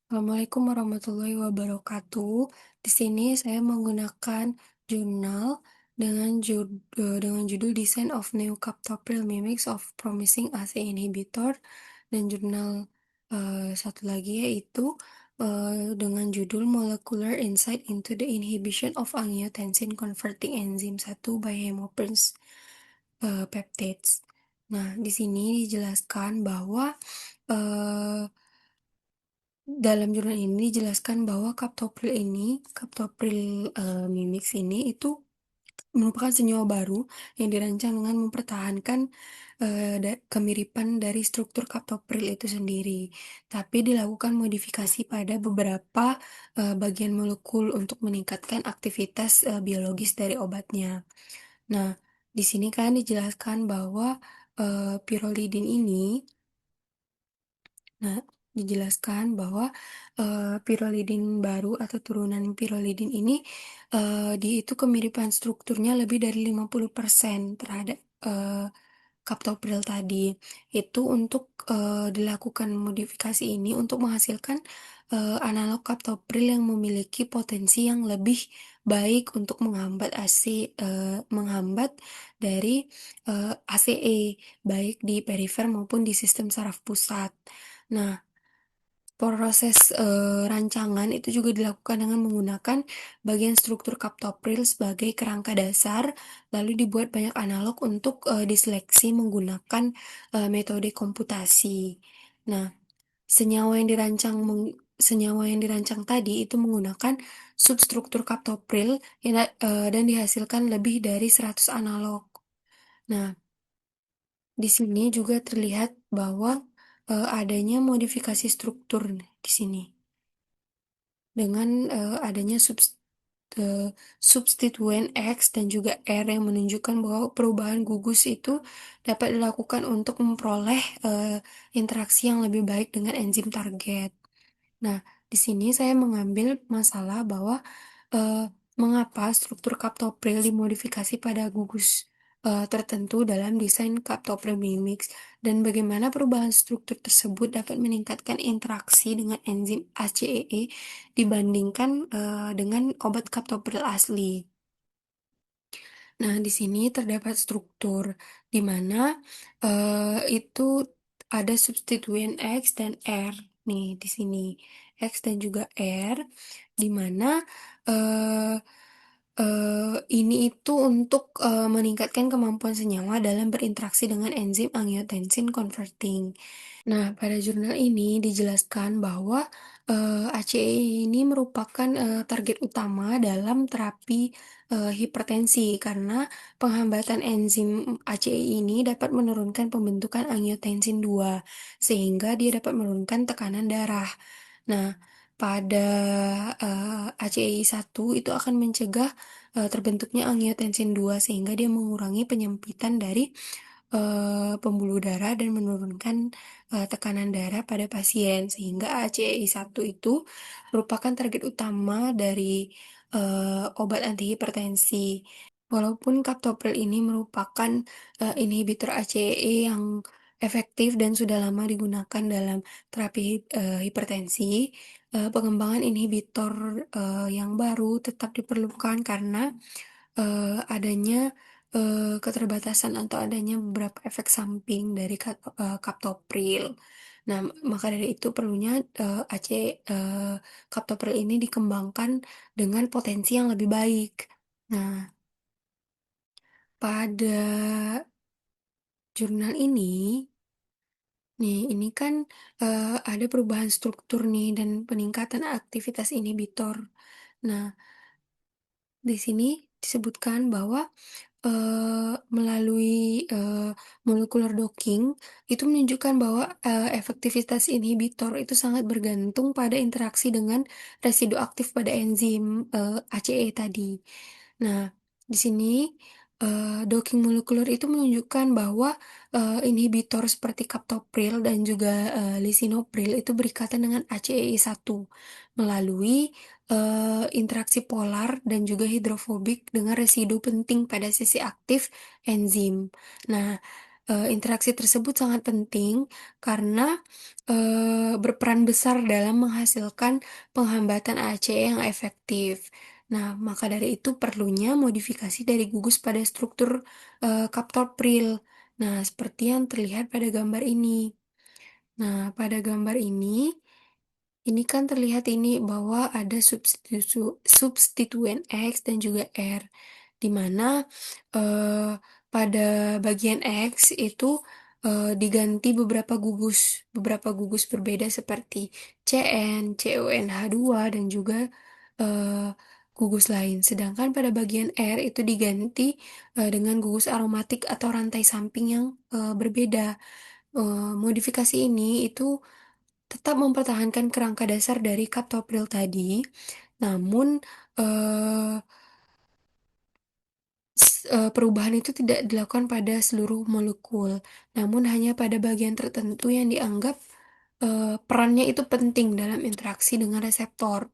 Assalamualaikum warahmatullahi wabarakatuh. Di sini saya menggunakan jurnal dengan judul Design of New Captopril Mimics of Promising ACE Inhibitor dan jurnal satu lagi yaitu dengan judul Molecular Insight into the Inhibition of Angiotensin Converting Enzyme 1 by Hemoprints Peptides. Nah, di sini dijelaskan bahwa eh, dalam jurnal ini dijelaskan bahwa Captopril mimix ini itu merupakan senyawa baru yang dirancang dengan mempertahankan kemiripan dari struktur kaptopril itu sendiri, tapi dilakukan modifikasi pada beberapa bagian molekul untuk meningkatkan aktivitas biologis dari obatnya. Nah, di sini kan dijelaskan bahwa pirolidin ini Nah, dijelaskan bahwa pirolidin baru atau turunan pirolidin ini dia itu kemiripan strukturnya lebih dari 50% terhadap kaptopril tadi. Itu untuk dilakukan modifikasi ini untuk menghasilkan analog kaptopril yang memiliki potensi yang lebih baik untuk menghambat dari ACE baik di perifer maupun di sistem saraf pusat. Nah, proses rancangan itu juga dilakukan dengan menggunakan bagian struktur kaptopril sebagai kerangka dasar, lalu dibuat banyak analog untuk diseleksi menggunakan metode komputasi. Nah, senyawa yang dirancang tadi itu menggunakan substruktur kaptopril dan dihasilkan lebih dari 100 analog. Nah, di sini juga terlihat bahwa adanya modifikasi struktur di sini dengan adanya substituen X dan juga R yang menunjukkan bahwa perubahan gugus itu dapat dilakukan untuk memperoleh interaksi yang lebih baik dengan enzim target. Nah, di sini saya mengambil masalah bahwa eh, mengapa struktur kaptopril dimodifikasi pada gugus tertentu dalam desain kaptopril mimix dan bagaimana perubahan struktur tersebut dapat meningkatkan interaksi dengan enzim ACEE dibandingkan dengan obat kaptopril asli. Nah, di sini terdapat struktur di mana itu ada substituen X dan R. Nih, di sini X dan juga R, di mana eh, ini itu untuk meningkatkan kemampuan senyawa dalam berinteraksi dengan enzim angiotensin converting. Nah, pada jurnal ini dijelaskan bahwa ACE ini merupakan target utama dalam terapi hipertensi karena penghambatan enzim ACE ini dapat menurunkan pembentukan angiotensin 2 sehingga dia dapat menurunkan tekanan darah. Nah, pada ACEI1 itu akan mencegah terbentuknya angiotensin 2 sehingga dia mengurangi penyempitan dari pembuluh darah dan menurunkan tekanan darah pada pasien sehingga ACEI1 itu merupakan target utama dari obat antihipertensi. Walaupun kaptopril ini merupakan inhibitor ACE yang efektif dan sudah lama digunakan dalam terapi hipertensi, pengembangan inhibitor yang baru tetap diperlukan karena adanya keterbatasan atau adanya beberapa efek samping dari kaptopril. Nah, maka dari itu perlunya kaptopril ini dikembangkan dengan potensi yang lebih baik. Nah, pada jurnal ini kan ada perubahan struktur nih dan peningkatan aktivitas inhibitor. Nah, di sini disebutkan bahwa melalui molecular docking itu menunjukkan bahwa efektivitas inhibitor itu sangat bergantung pada interaksi dengan residu aktif pada enzim ACE tadi. Nah, di sini docking molekuler itu menunjukkan bahwa inhibitor seperti captopril dan juga lisinopril itu berikatan dengan ACEI1 melalui interaksi polar dan juga hidrofobik dengan residu penting pada sisi aktif enzim. Nah, Interaksi tersebut sangat penting karena, berperan besar dalam menghasilkan penghambatan ACE yang efektif. Nah, maka dari itu perlunya modifikasi dari gugus pada struktur, kaptopril. Nah, seperti yang terlihat pada gambar ini. Nah, pada gambar ini kan terlihat ini bahwa ada substituen X dan juga R, di mana, pada bagian X itu, diganti beberapa gugus berbeda seperti CN, CONH2 dan juga, eee, gugus lain. Sedangkan pada bagian R itu diganti, dengan gugus aromatik atau rantai samping yang, berbeda. Modifikasi ini itu tetap mempertahankan kerangka dasar dari kaptopril tadi, namun, eee, perubahan itu tidak dilakukan pada seluruh molekul, namun hanya pada bagian tertentu yang dianggap, perannya itu penting dalam interaksi dengan reseptor.